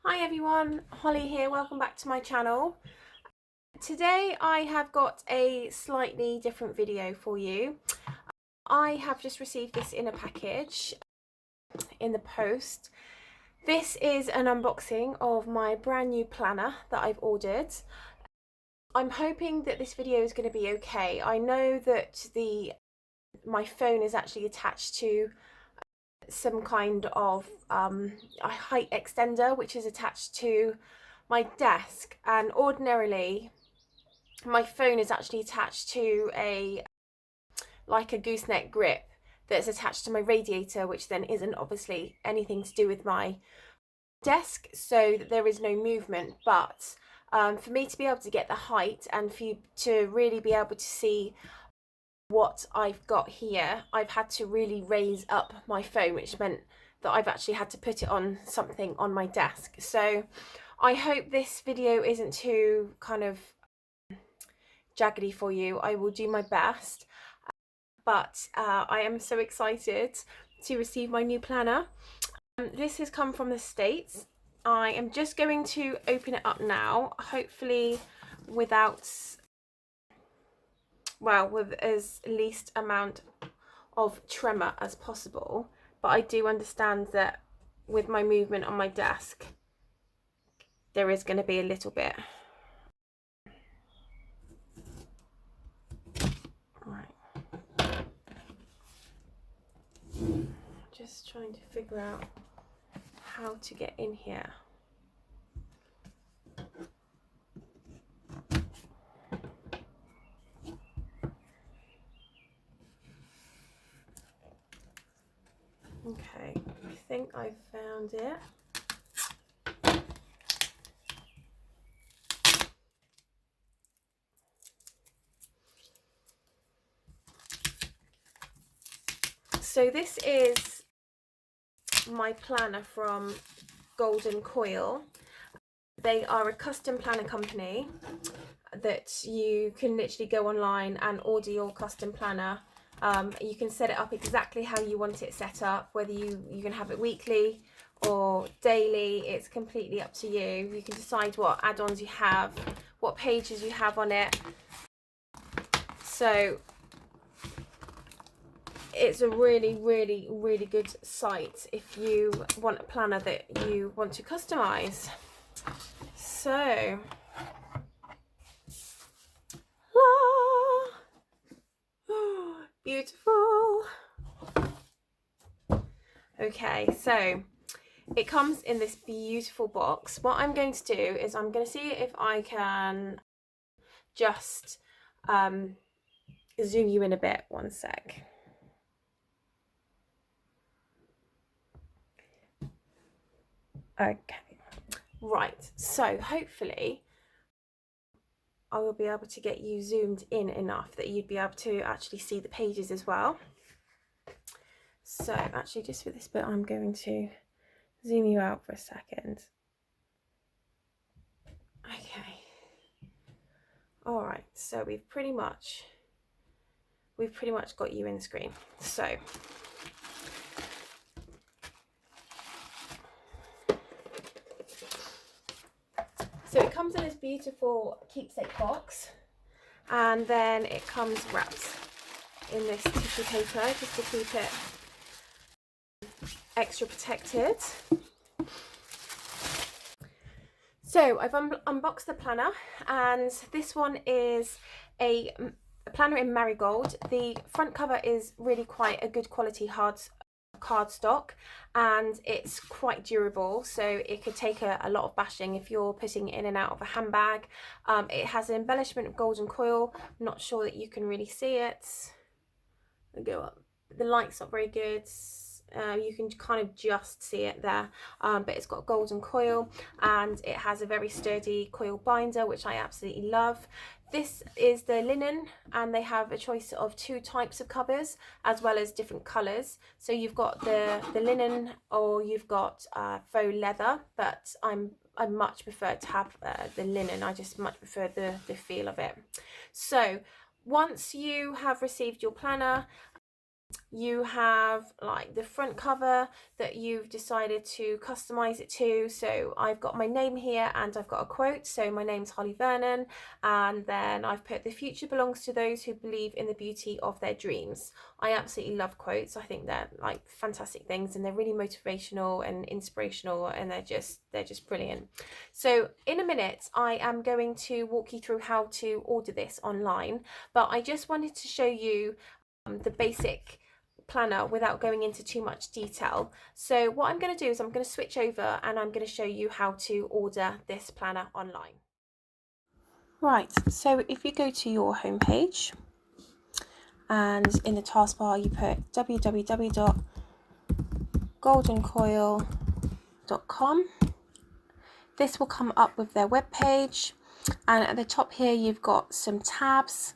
Hi everyone, Holly here, welcome back to my channel. Today I have got a slightly different video for you. I have just received this in a package in the post. This is an unboxing of my brand new planner that I've ordered. I'm hoping that this video is going to be okay. I know that my phone is actually attached to some kind of a height extender which is attached to my desk, and ordinarily my phone is actually attached to a gooseneck grip that's attached to my radiator, which then isn't obviously anything to do with my desk, so that there is no movement. But for me to be able to get the height and for you to really be able to see what I've got here, I've had to really raise up my phone, which meant that I've actually had to put it on something on my desk. So I hope this video isn't too kind of jaggedy for you. I will do my best, but I am so excited to receive my new planner. This has come from the States. I am just going to open it up now, hopefully without, well, with as least amount of tremor as possible. But I do understand that with my movement on my desk, there is going to be a little bit. Right. Just trying to figure out how to get in here. Okay, I think I found it. So this is my planner from Golden Coil. They are a custom planner company that you can literally go online and order your custom planner. You can set it up exactly how you want it set up, whether you can have it weekly or daily. It's completely up to you. You can decide what add-ons you have, what pages you have on it. So it's a really good site if you want a planner that you want to customize. So beautiful. Okay, so it comes in this beautiful box. What I'm going to do is I'm going to see if I can just zoom you in a bit. One sec. Okay, right, so hopefully I will be able to get you zoomed in enough that you'd be able to actually see the pages as well. So actually, just for this bit, I'm going to zoom you out for a second. Okay. All right, so we've pretty much got you in the screen. So it comes in this beautiful keepsake box, and then it comes wrapped in this tissue paper just to keep it extra protected. So I've unboxed the planner, and this one is a planner in marigold. The front cover is really quite a good quality hard cardstock, and it's quite durable, so it could take a lot of bashing if you're putting it in and out of a handbag. It has an embellishment of golden coil. I'm not sure that you can really see it. I'll go up. The light's not very good. You can kind of just see it there, but it's got golden coil, and it has a very sturdy coil binder, which I absolutely love. This is the linen, and they have a choice of 2 types of covers as well as different colours. So you've got the linen, or you've got faux leather, but I much prefer to have the linen. I just much prefer the feel of it. So once you have received your planner, You have like the front cover that you've decided to customize it to. So I've got my name here and I've got a quote. So my name's Holly Vernon, and then I've put "The future belongs to those who believe in the beauty of their dreams." I absolutely love quotes. I think they're like fantastic things, and they're really motivational and inspirational, and they're just brilliant. So in a minute I am going to walk you through how to order this online, but I just wanted to show you the basic planner without going into too much detail. So what I'm going to do is I'm going to switch over and I'm going to show you how to order this planner online. Right, so if you go to your homepage and in the taskbar you put www.goldencoil.com, this will come up with their webpage, and at the top here you've got some tabs.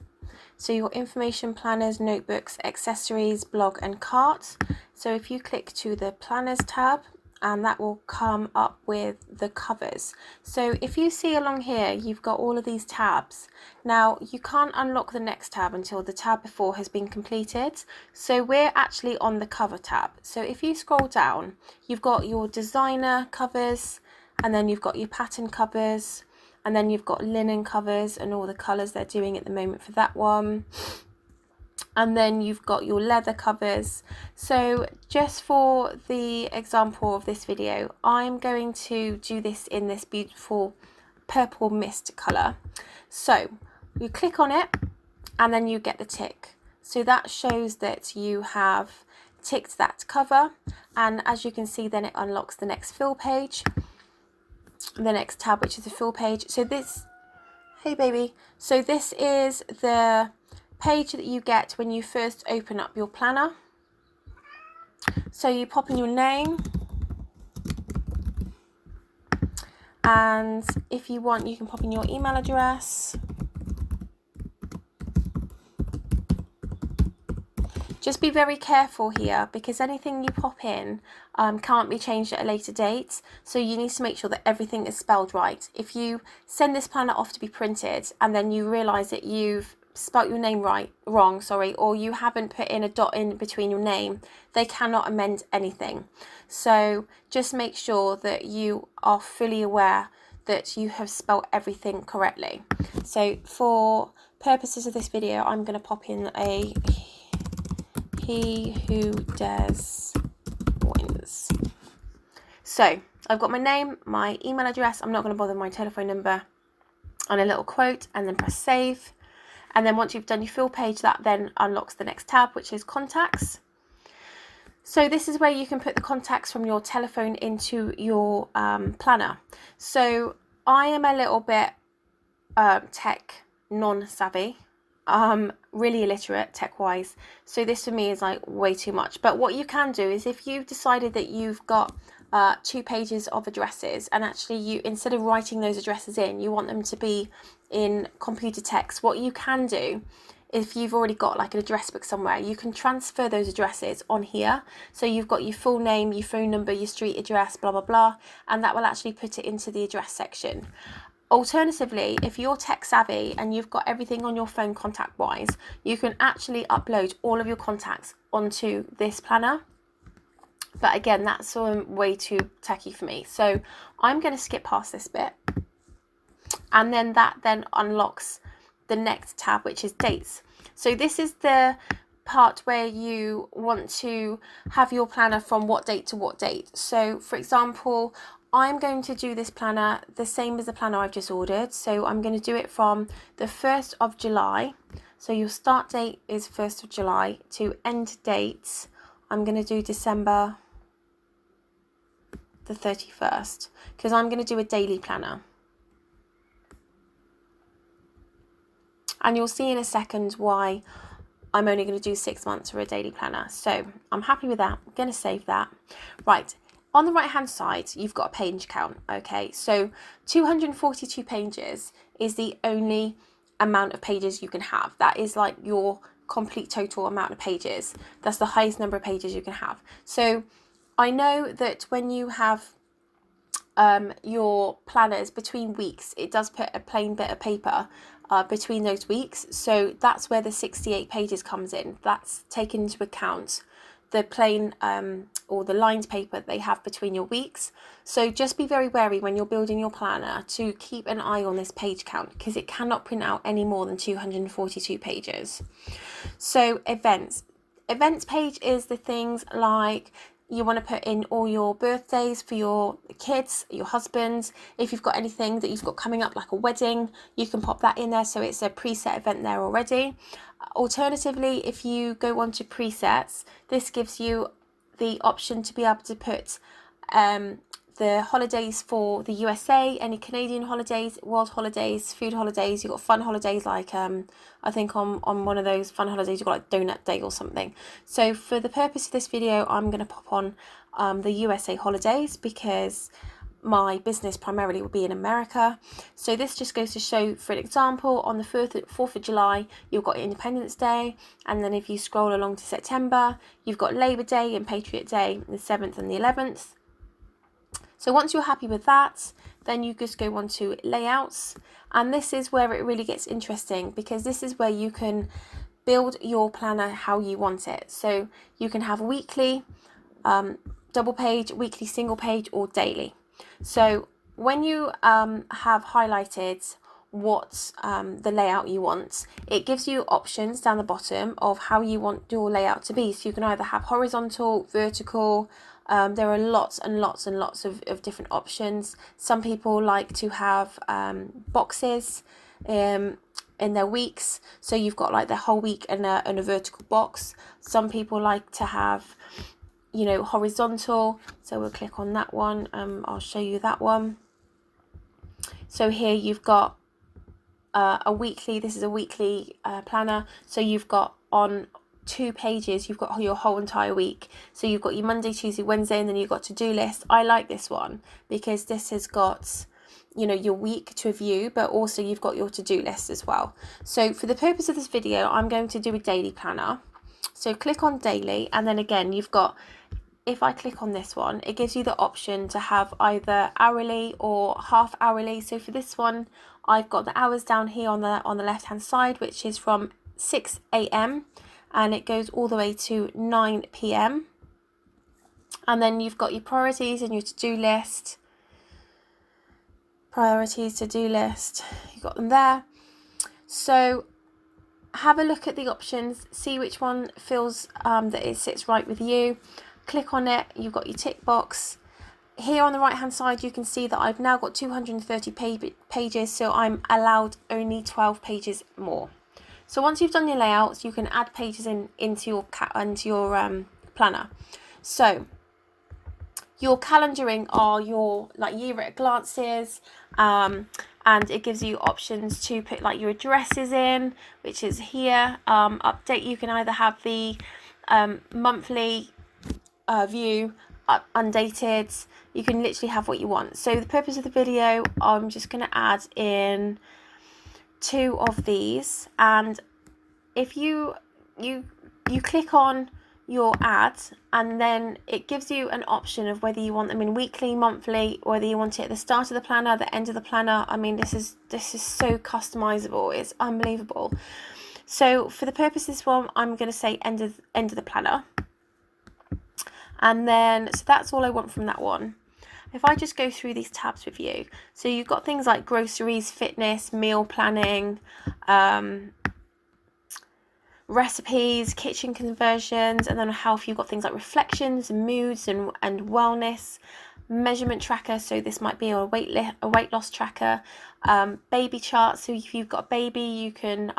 So your information, planners, notebooks, accessories, blog and cart. So if you click to the planners tab, and that will come up with the covers. So if you see along here, you've got all of these tabs. Now you can't unlock the next tab until the tab before has been completed. So we're actually on the cover tab. So if you scroll down, you've got your designer covers, and then you've got your pattern covers, and then you've got linen covers and all the colours they're doing at the moment for that one. And then you've got your leather covers. So just for the example of this video, I'm going to do this in this beautiful purple mist colour. So you click on it and then you get the tick. So that shows that you have ticked that cover, and as you can see, then it unlocks the next fill page, the next tab, which is the fill page. So this, hey baby, so this is the page that you get when you first open up your planner. So you pop in your name, and if you want you can pop in your email address. Just be very careful here, because anything you pop in can't be changed at a later date. So you need to make sure that everything is spelled right. If you send this planner off to be printed and then you realise that you've spelt your name wrong, or you haven't put in a dot in between your name, they cannot amend anything. So just make sure that you are fully aware that you have spelled everything correctly. So for purposes of this video, I'm going to pop in a "He who dares wins." So I've got my name, my email address, I'm not going to bother my telephone number, and a little quote, and then press save. And then once you've done your fill page, that then unlocks the next tab, which is contacts. So this is where you can put the contacts from your telephone into your planner. So I am a little bit tech non-savvy, really illiterate tech wise, so this for me is like way too much. But what you can do is, if you've decided that you've got 2 pages of addresses, and actually you, instead of writing those addresses in, you want them to be in computer text, what you can do, if you've already got like an address book somewhere, you can transfer those addresses on here. So you've got your full name, your phone number, your street address, blah blah blah, and that will actually put it into the address section. Alternatively, if you're tech savvy and you've got everything on your phone contact wise, you can actually upload all of your contacts onto this planner. But again, that's way too techy for me. So I'm going to skip past this bit. And then that then unlocks the next tab, which is dates. So this is the part where you want to have your planner from what date to what date. So for example, I'm going to do this planner the same as the planner I've just ordered. So I'm going to do it from the 1st of July. So your start date is 1st of July to end date. I'm going to do December the 31st, because I'm going to do a daily planner. And you'll see in a second why I'm only going to do 6 months for a daily planner. So I'm happy with that. I'm going to save that. Right. On the right hand side, you've got a page count. Okay, so 242 pages is the only amount of pages you can have. That is like your complete total amount of pages. That's the highest number of pages you can have. So I know that when you have your planners between weeks, it does put a plain bit of paper between those weeks. So that's where the 68 pages comes in. That's taken into account the plain or the lined paper they have between your weeks. So just be very wary when you're building your planner to keep an eye on this page count, because it cannot print out any more than 242 pages. So events page is the things like you want to put in all your birthdays for your kids, your husband. If you've got anything that you've got coming up like a wedding, you can pop that in there, so it's a preset event there already. Alternatively, if you go on to presets, this gives you the option to be able to put the holidays for the USA, any Canadian holidays, world holidays, food holidays. You've got fun holidays like I think on one of those fun holidays you've got like donut day or something. So for the purpose of this video, I'm going to pop on the USA holidays, because my business primarily will be in America. So this just goes to show, for an example, on the 4th of July, you've got Independence Day. And then if you scroll along to September, you've got Labor Day and Patriot Day, the 7th and the 11th. So once you're happy with that, then you just go on to layouts. And this is where it really gets interesting, because this is where you can build your planner how you want it. So you can have weekly, double page, weekly single page, or daily. So when you have highlighted what the layout you want, it gives you options down the bottom of how you want your layout to be. So you can either have horizontal, vertical. There are lots and lots and lots of different options. Some people like to have boxes in their weeks, so you've got like the whole week in a vertical box. Some people like to have, you know, horizontal, so we'll click on that one. I'll show you that one. So here you've got a weekly, this is a weekly planner, so you've got on 2 pages you've got your whole entire week. So you've got your Monday, Tuesday, Wednesday, and then you've got to-do list. I like this one because this has got, you know, your week to view, but also you've got your to-do list as well. So for the purpose of this video, I'm going to do a daily planner. So click on daily, and then again you've got, if I click on this one, it gives you the option to have either hourly or half hourly. So for this one, I've got the hours down here on the left hand side, which is from 6 a.m. and it goes all the way to 9 p.m. And then you've got your priorities and your to-do list. Priorities, to-do list, you've got them there. So have a look at the options, see which one feels that it sits right with you. Click on it, you've got your tick box. Here on the right hand side, you can see that I've now got 230 pages, so I'm allowed only 12 pages more. So once you've done your layouts, you can add pages into your planner. So your calendaring are your like year at glances, and it gives you options to put like your addresses in, which is here. Update, you can either have the monthly view, undated. You can literally have what you want. So the purpose of the video, I'm just going to add in 2 of these, and if you click on your ad, and then it gives you an option of whether you want them in weekly, monthly, or whether you want it at the start of the planner, the end of the planner. I mean, this is so customizable, it's unbelievable. So for the purpose of this one, I'm going to say end of the planner. And then, so that's all I want from that one. If I just go through these tabs with you, so you've got things like groceries, fitness, meal planning, recipes, kitchen conversions, and then health, you've got things like reflections, moods, and wellness, measurement tracker, so this might be a weight loss tracker, baby chart, so if you've got a baby, you can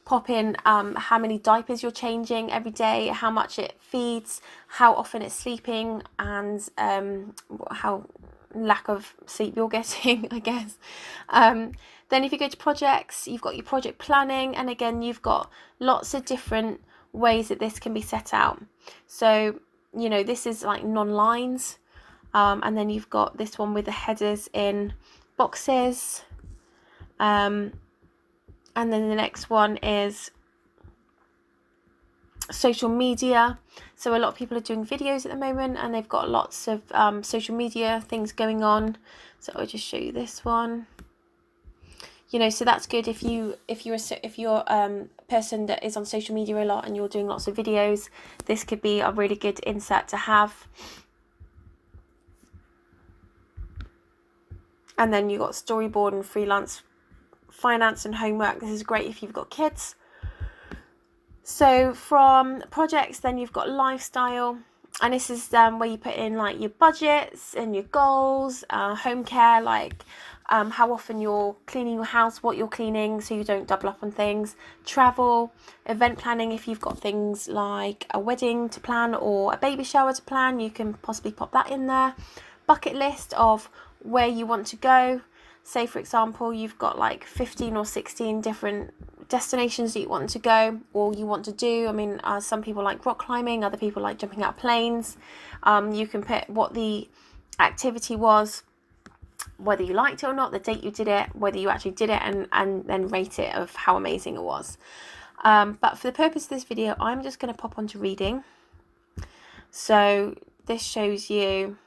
pop in how many diapers you're changing every day, how much it feeds, how often it's sleeping, and how lack of sleep you're getting, I guess. Then if you go to projects, you've got your project planning, and again you've got lots of different ways that this can be set out. So, you know, this is like non-lines, and then you've got this one with the headers in boxes, and then the next one is social media. So a lot of people are doing videos at the moment, and they've got lots of social media things going on. So I'll just show you this one. You know, so that's good if you're a person that is on social media a lot and you're doing lots of videos. This could be a really good insert to have. And then you've got storyboard and freelance finance and homework. This is great if you've got kids. So from projects, then you've got lifestyle, and this is where you put in like your budgets and your goals. Home care, like how often you're cleaning your house, what you're cleaning, so you don't double up on things. Travel, event planning, if you've got things like a wedding to plan or a baby shower to plan, you can possibly pop that in there. Bucket list of where you want to go. Say for example, you've got like 15 or 16 different destinations that you want to go or you want to do. I mean, some people like rock climbing, other people like jumping out of planes. You can put what the activity was, whether you liked it or not, the date you did it, whether you actually did it, and then rate it of how amazing it was. But for the purpose of this video, I'm just going to pop onto reading. So this shows you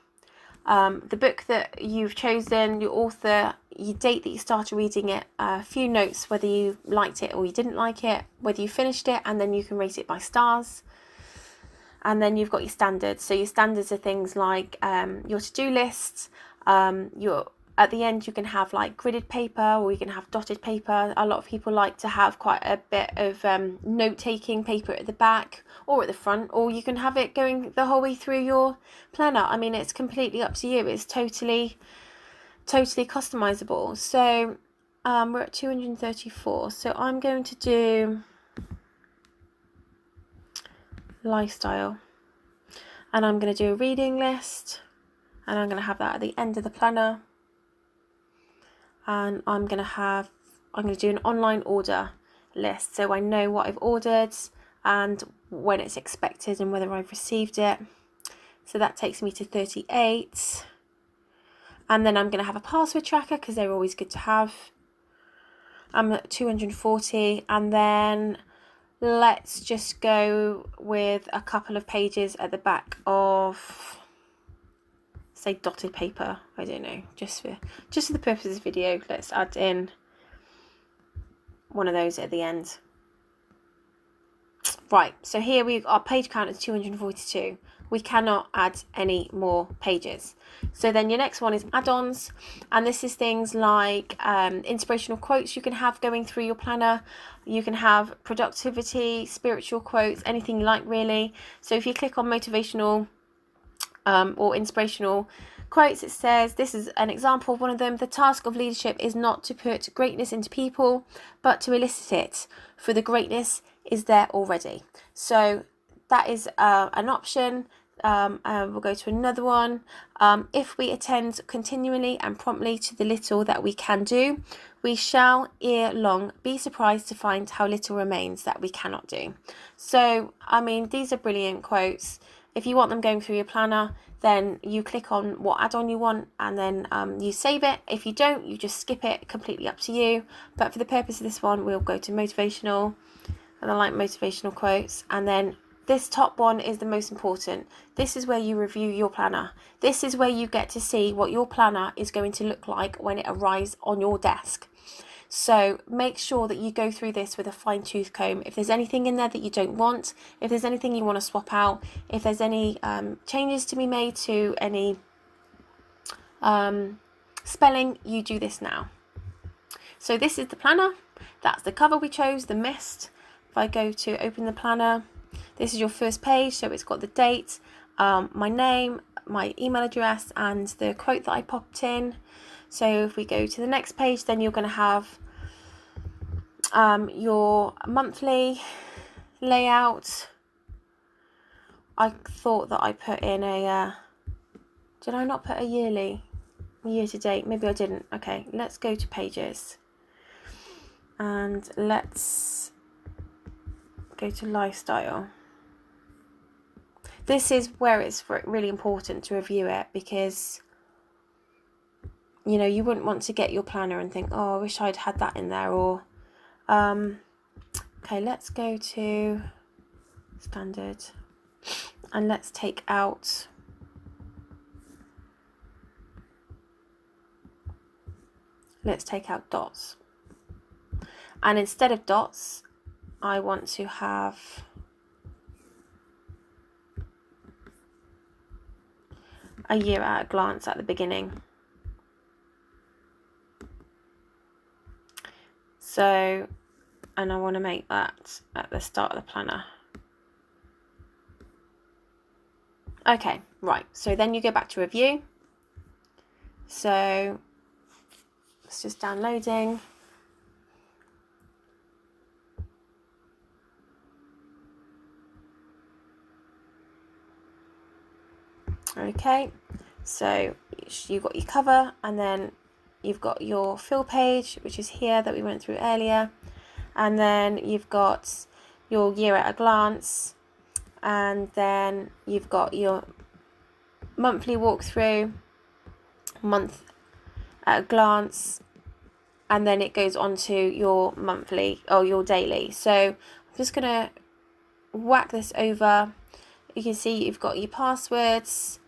the book that you've chosen, your author, your date that you started reading it, a few notes, whether you liked it or you didn't like it, whether you finished it, and then you can rate it by stars. And then you've got your standards. So your standards are things like your to-do lists. At the end, you can have like gridded paper, or you can have dotted paper. A lot of people like to have quite a bit of note-taking paper at the back or at the front, or you can have it going the whole way through your planner. I mean, it's completely up to you. It's totally customizable. So we're at 234. So I'm going to do lifestyle, and I'm going to do a reading list, and I'm going to have that at the end of the planner. And I'm going to do an online order list, so I know what I've ordered and when it's expected and whether I've received it. So that takes me to 38. And then I'm going to have a password tracker because they're always good to have. I'm at 240, and then let's just go with a couple of pages at the back of, say, dotted paper. I don't know, just for the purpose of this video, let's add in one of those at the end. Right, so here our page count is 242. We cannot add any more pages. So then your next one is add-ons, and this is things like inspirational quotes you can have going through your planner. You can have productivity, spiritual quotes, anything you like really. So if you click on motivational or inspirational quotes, it says, this is an example of one of them: the task of leadership is not to put greatness into people, but to elicit it, for the greatness is there already. So that is an option. We'll go to another one. If we attend continually and promptly to the little that we can do, we shall ere long be surprised to find how little remains that we cannot do. So, I mean, these are brilliant quotes. If you want them going through your planner, then you click on what add-on you want, and then you save it. If you don't, you just skip it, completely up to you. But for the purpose of this one, we'll go to motivational, and I like motivational quotes. And then this top one is the most important. This is where you review your planner. This is where you get to see what your planner is going to look like when it arrives on your desk. So make sure that you go through this with a fine-tooth comb. If there's anything in there that you don't want, if there's anything you want to swap out, if there's any changes to be made to any spelling, you do this now. So this is the planner. That's the cover we chose, the mist. If I go to open the planner, this is your first page. So it's got the date, my name, my email address, and the quote that I popped in. So if we go to the next page, then you're going to have your monthly layout. I thought that I put in a, did I not put a year to date? Maybe I didn't. Okay, let's go to pages. And let's go to lifestyle. This is where it's really important to review it, because you know, you wouldn't want to get your planner and think, oh, I wish I'd had that in there. Or okay, let's go to standard, and let's take out dots, and instead of dots I want to have a year at a glance at the beginning. So, and I want to make that at the start of the planner. Okay, right, so then you go back to review. So it's just downloading. Okay, so you've got your cover, and then you've got your fill page, which is here that we went through earlier, and then you've got your year at a glance, and then you've got your monthly walkthrough, month at a glance, and then it goes on to your monthly or your daily. So I'm just gonna whack this over. You can see you've got your passwords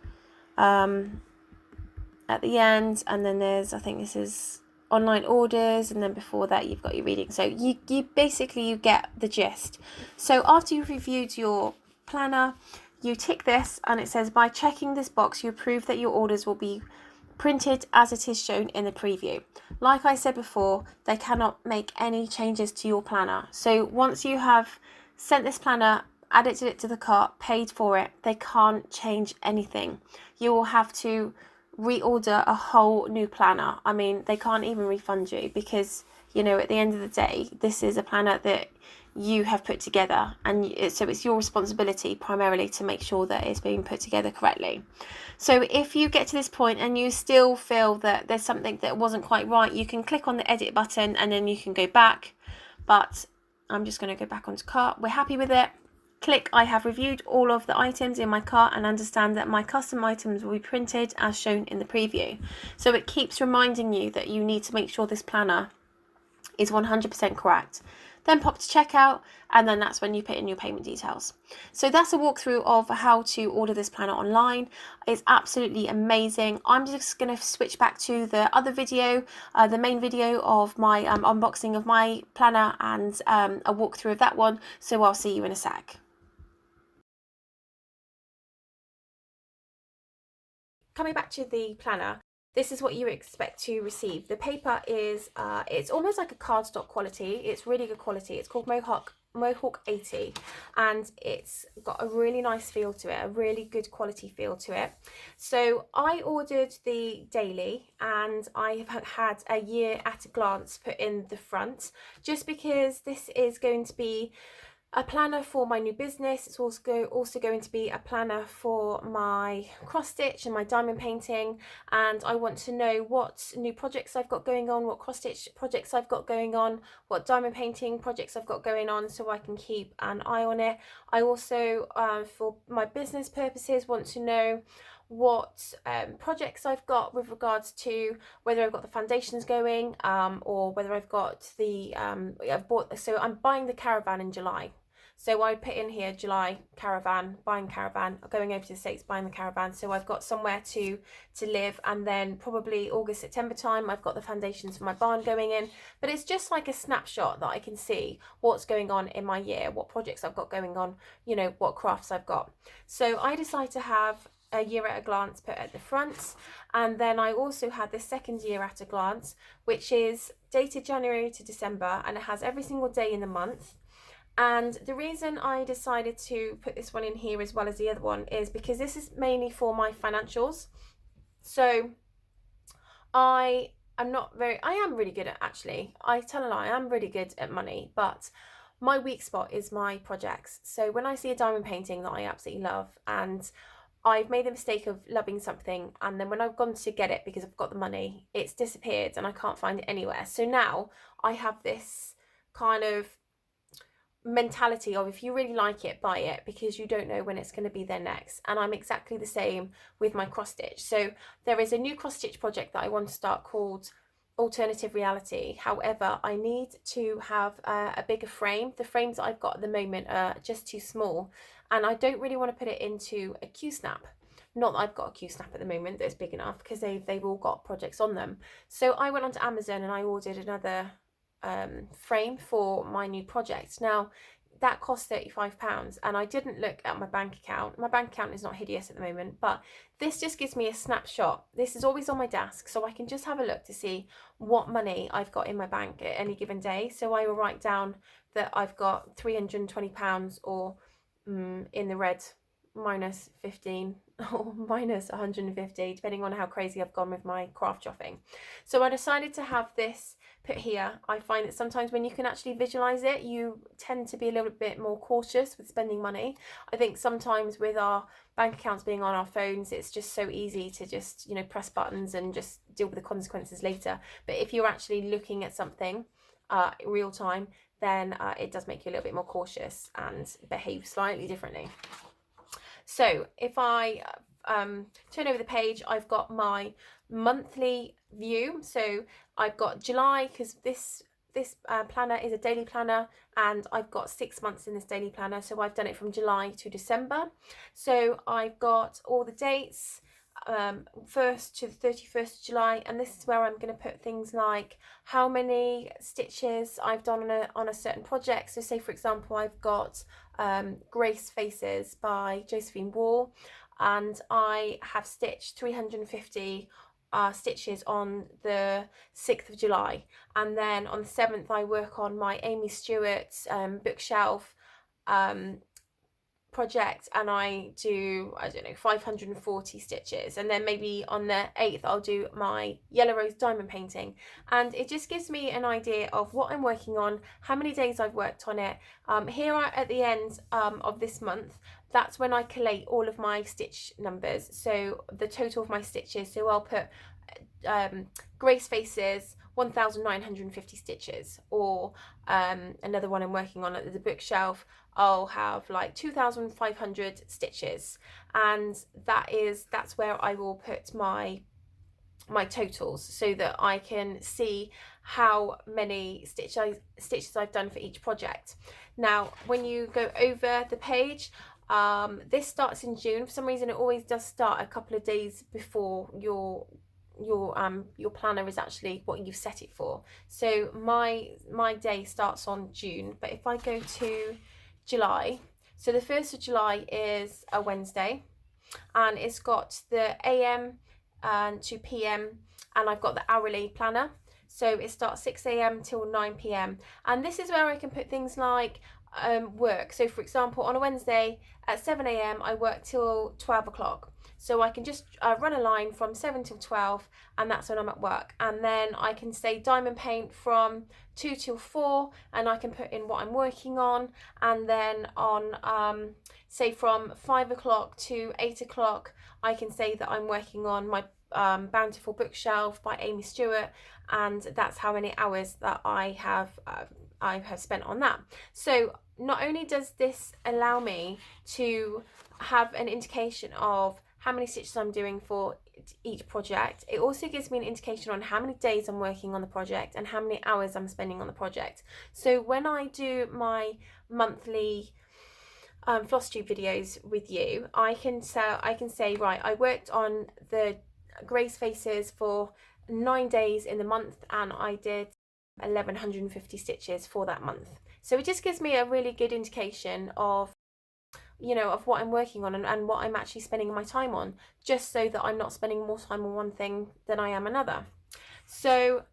at the end, and then there's, I think this is online orders, and then before that you've got your reading. So you basically you get the gist. So after you've reviewed your planner, you tick this, and it says, by checking this box you prove that your orders will be printed as it is shown in the preview. Like I said before, they cannot make any changes to your planner. So once you have sent this planner, added it to the cart, paid for it, they can't change anything. You will have to reorder a whole new planner. I mean, they can't even refund you, because, you know, at the end of the day, this is a planner that you have put together, and so it's your responsibility primarily to make sure that it's being put together correctly. So if you get to this point and you still feel that there's something that wasn't quite right, you can click on the edit button and then you can go back. But I'm just going to go back onto cart. We're happy with it. Click I have reviewed all of the items in my cart and understand that my custom items will be printed as shown in the preview. So it keeps reminding you that you need to make sure this planner is 100% correct. Then pop to checkout, and then that's when you put in your payment details. So that's a walkthrough of how to order this planner online. It's absolutely amazing. I'm just going to switch back to the other video, the main video of my unboxing of my planner, and a walkthrough of that one. So I'll see you in a sec. Coming back to the planner, this is what you expect to receive. The paper is, it's almost like a cardstock quality. It's really good quality. It's called Mohawk 80, and it's got a really nice feel to it, a really good quality feel to it. So I ordered the daily, and I have had a year at a glance put in the front, just because this is going to be a planner for my new business. It's also going to be a planner for my cross stitch and my diamond painting, and I want to know what new projects I've got going on, what cross stitch projects I've got going on, what diamond painting projects I've got going on, so I can keep an eye on it. I also, for my business purposes, want to know what projects I've got with regards to whether I've got the foundations going, or whether I've got the so I'm buying the caravan in July. So I put in here July caravan, buying caravan, going over to the States, buying the caravan. So I've got somewhere to live, and then probably August, September time, I've got the foundations for my barn going in. But it's just like a snapshot that I can see what's going on in my year, what projects I've got going on, you know, what crafts I've got. So I decided to have a year at a glance put at the front, and then I also had the second year at a glance, which is dated January to December, and it has every single day in the month. And the reason I decided to put this one in here as well as the other one is because this is mainly for my financials. So I am really good at, actually, I tell a lie, I'm really good at money, but my weak spot is my projects. So when I see a diamond painting that I absolutely love, and I've made the mistake of loving something, and then when I've gone to get it because I've got the money, it's disappeared and I can't find it anywhere. So now I have this kind of mentality of, if you really like it, buy it, because you don't know when it's going to be there next. And I'm exactly the same with my cross stitch. So there is a new cross stitch project that I want to start called, alternative reality. However, I need to have a bigger frame. The frames that I've got at the moment are just too small, and I don't really want to put it into a Q-snap. Not that I've got a Q-snap at the moment that's big enough, because they've all got projects on them. So I went onto Amazon and I ordered another frame for my new project. Now that cost £35, and I didn't look at my bank account. My bank account is not hideous at the moment, but this just gives me a snapshot. This is always on my desk, so I can just have a look to see what money I've got in my bank at any given day. So I will write down that I've got £320, or in the red, minus 15 or minus 150, depending on how crazy I've gone with my craft shopping. So I decided to have this put here. I find that sometimes when you can actually visualize it, you tend to be a little bit more cautious with spending money. I think sometimes with our bank accounts being on our phones, it's just so easy to just, you know, press buttons and just deal with the consequences later. But if you're actually looking at something real time, then it does make you a little bit more cautious and behave slightly differently. So if I turn over the page, I've got my monthly view. So I've got July, because this planner is a daily planner, and I've got 6 months in this daily planner. So I've done it from July to December. So I've got all the dates, 1st to the 31st of July, and this is where I'm going to put things like how many stitches I've done on a certain project. So say for example, I've got Grace Faces by Josephine Wall, and I have stitched 350 stitches on the 6th of July, and then on the 7th I work on my Amy Stewart's bookshelf project, and I do, I don't know, 540 stitches, and then maybe on the 8th I'll do my Yellow Rose diamond painting, and it just gives me an idea of what I'm working on, how many days I've worked on it. Here at the end of this month, that's when I collate all of my stitch numbers, so the total of my stitches. So I'll put Grace Faces 1,950 stitches, or another one I'm working on at the bookshelf, I'll have like 2,500 stitches, and that's where I will put my totals, so that I can see how many stitches I've done for each project. Now when you go over the page, this starts in June. For some reason it always does start a couple of days before your planner is actually what you've set it for. So my day starts on June, but if I go to July, so the 1st of July is a Wednesday, and it's got the AM to PM, and I've got the hourly planner, so it starts 6 AM till 9 PM, and this is where I can put things like work. So for example, on a Wednesday at 7 AM I work till 12 o'clock. So I can just run a line from 7 till 12, and that's when I'm at work. And then I can say diamond paint from 2 till 4, and I can put in what I'm working on. And then on, say from 5 o'clock to 8 o'clock, I can say that I'm working on my Bountiful Bookshelf by Amy Stewart, and that's how many hours that I have spent on that. So not only does this allow me to have an indication of how many stitches I'm doing for each project, it also gives me an indication on how many days I'm working on the project and how many hours I'm spending on the project. So when I do my monthly floss tube videos with you, I can say, right, I worked on the Grace Faces for 9 days in the month, and I did 1,150 stitches for that month. So it just gives me a really good indication of, you know, of what I'm working on and what I'm actually spending my time on, just so that I'm not spending more time on one thing than I am another. So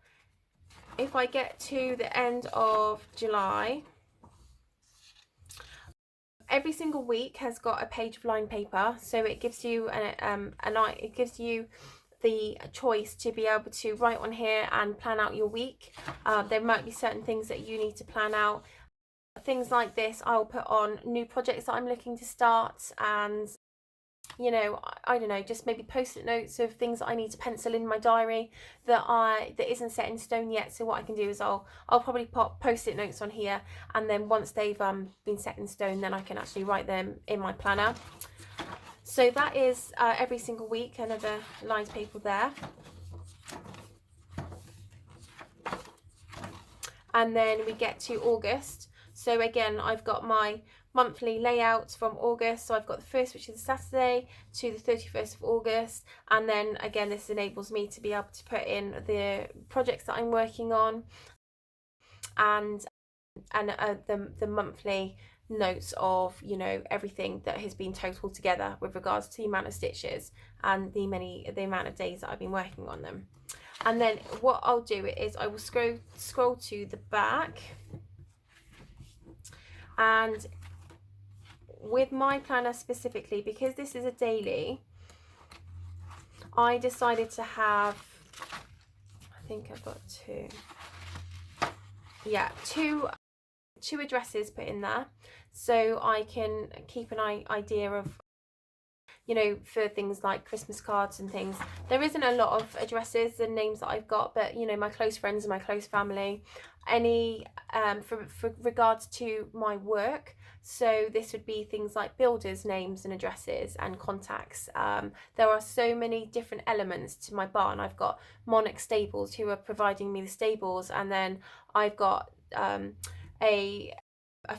if I get to the end of July, every single week has got a page of lined paper, so it gives you it gives you the choice to be able to write on here and plan out your week. There might be certain things that you need to plan out. Things like this I'll put on new projects that I'm looking to start, and you know, I don't know, just maybe post-it notes of things that I need to pencil in my diary that isn't set in stone yet. So what I can do is I'll probably pop post-it notes on here, and then once they've been set in stone, then I can actually write them in my planner. So that is every single week, another lined paper there. and then we get to August. So again, I've got my monthly layout from August. So I've got the first, which is a Saturday, to the 31st of August. And then again, this enables me to be able to put in the projects that I'm working on, and the monthly notes of, you know, everything that has been totaled together with regards to the amount of stitches and the amount of days that I've been working on them. And then what I'll do is I will scroll to the back, and with my planner specifically, because this is a daily, I decided to have, I think I've got two addresses put in there, so I can keep an idea of, you know, for things like Christmas cards and things. There isn't a lot of addresses and names that I've got, but you know, my close friends and my close family, any for regards to my work. So this would be things like builders' names and addresses and contacts. There are so many different elements to my barn. I've got Monarch Stables, who are providing me the stables, and then I've got a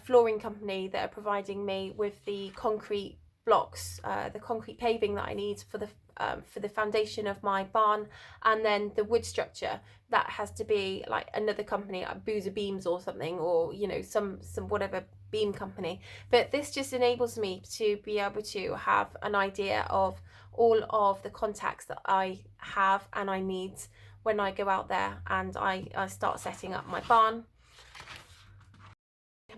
flooring company that are providing me with the concrete blocks, the concrete paving that I need for the foundation of my barn, and then the wood structure that has to be like another company, like Boozer Beams or something, or you know, some whatever beam company. But this just enables me to be able to have an idea of all of the contacts that I have and I need when I go out there and I start setting up my barn.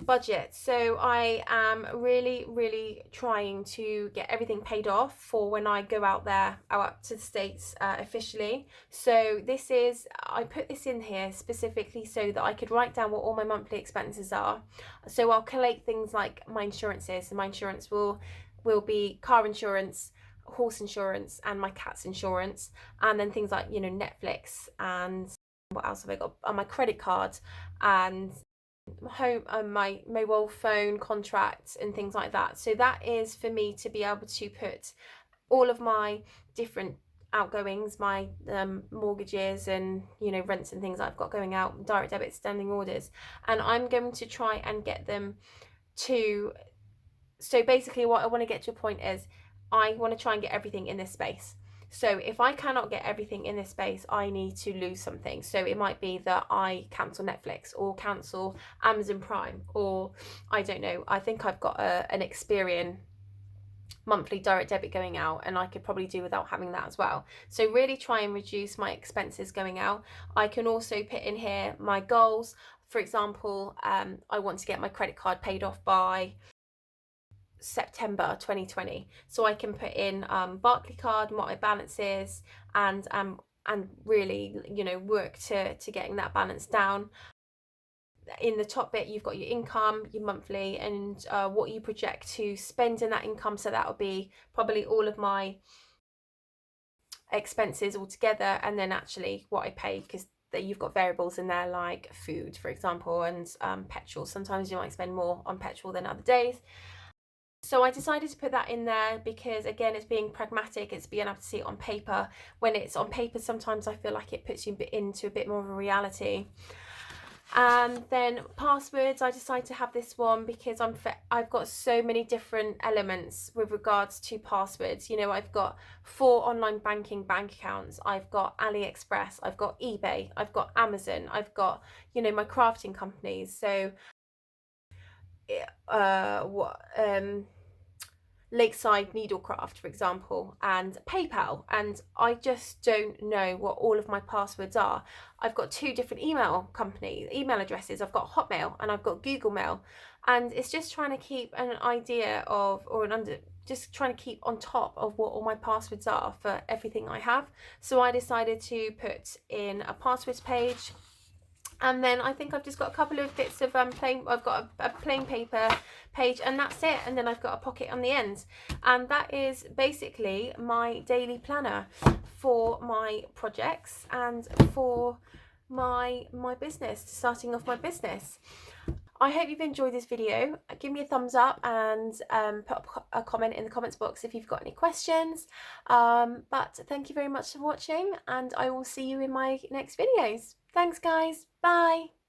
Budget. So I am really trying to get everything paid off for when I go out there, out to the States officially. So this is, I put this in here specifically so that I could write down what all my monthly expenses are. So I'll collate things like my insurances, and my insurance will be car insurance, horse insurance, and my cat's insurance, and then things like, you know, Netflix, and what else have I got on my credit card, and home my mobile phone contracts and things like that. So that is for me to be able to put all of my different outgoings, my mortgages and, you know, rents and things that I've got going out, direct debits, standing orders, and I'm going to try and get them to, so basically what I want to get to a point is I want to try and get everything in this space. So if I cannot get everything in this space, I need to lose something. So it might be that I cancel Netflix or cancel Amazon Prime, or I don't know, I think I've got an Experian monthly direct debit going out, and I could probably do without having that as well. So really try and reduce my expenses going out. I can also put in here my goals. For example, I want to get my credit card paid off by September 2020, so I can put in Barclaycard, what my balance is, and really, you know, work to getting that balance down. In the top bit, you've got your income, your monthly, and what you project to spend in that income. So that'll be probably all of my expenses all together, and then actually what I pay, because you've got variables in there like food, for example, and petrol. Sometimes you might spend more on petrol than other days. So I decided to put that in there because, again, it's being pragmatic, it's being able to see it on paper. When it's on paper, sometimes I feel like it puts you into a bit more of a reality. And then passwords, I decided to have this one because I've got so many different elements with regards to passwords. You know, I've got 4 online banking bank accounts, I've got AliExpress, I've got eBay, I've got Amazon, I've got, you know, my crafting companies. So Lakeside Needlecraft, for example, and PayPal, and I just don't know what all of my passwords are. I've got 2 different email addresses. I've got Hotmail and I've got Google Mail, and it's just trying to keep an idea of, just trying to keep on top of what all my passwords are for everything I have. So I decided to put in a passwords page. And then I think I've just got a couple of bits of I've got a plain paper page, and that's it. And then I've got a pocket on the end, and that is basically my daily planner for my projects and for my business, starting off my business. I hope you've enjoyed this video. Give me a thumbs up and put a comment in the comments box if you've got any questions. But thank you very much for watching, and I will see you in my next videos. Thanks guys, bye.